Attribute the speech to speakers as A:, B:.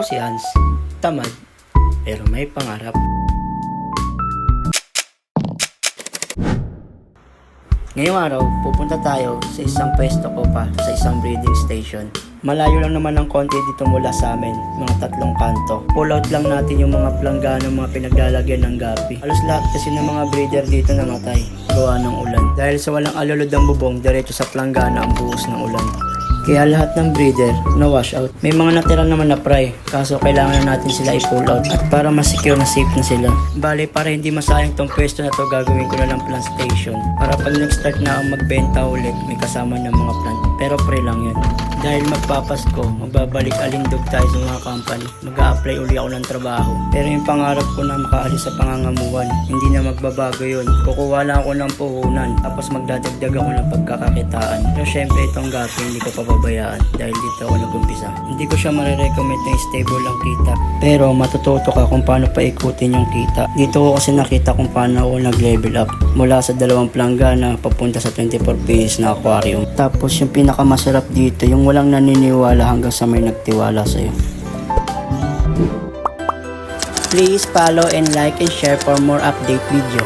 A: Ako si Hans, tamad, pero may pangarap. Ngayong araw, pupunta tayo sa isang pwesto ko pa sa isang breeding station. Malayo lang naman ng konti dito mula sa amin, mga 3 kanto. Pull out lang natin yung mga planggana, mga pinaglalagyan ng gapi. Halos lahat kasi ng mga breeder dito namatay, gawa ng ulan. Dahil sa walang alulod ang bubong, diretso sa planggana ang buhos ng ulan. Kaya lahat ng breeder na wash out. May mga natira naman na fry, kaso kailangan na natin sila i-pull out at para mas secure na safe na sila. Bale, para hindi masayang tong pwesto na to, gagawin ko na lang plant station. Para pag nag-start na ang magbenta ulit, may kasama ng mga plant. Pero pre lang yun. Dahil magpapasko, magbabalik alindog tayo sa mga company. Mag-a-apply uli ako ng trabaho. Pero yung pangarap ko na makaalis sa pangangamuhan, hindi na magbabago yun. Kukuha lang ako ng puhunan, tapos magdadagdag ako ng pagkakakitaan. Pero syempre itong gapi hindi ko pababayaan dahil dito ako nag-umpisa. Hindi ko siya marirecommend na stable lang kita. Pero matututo ka kung paano paikutin yung kita. Dito ko kasi nakita kung paano ako nag-level up. Mula sa 2 planggana papunta sa 24 pieces na aquarium. Tapos yung pinakamasarap dito, yung walang naniniwala hanggang sa may nagtiwala sa'yo. Please follow and like and share for more update video.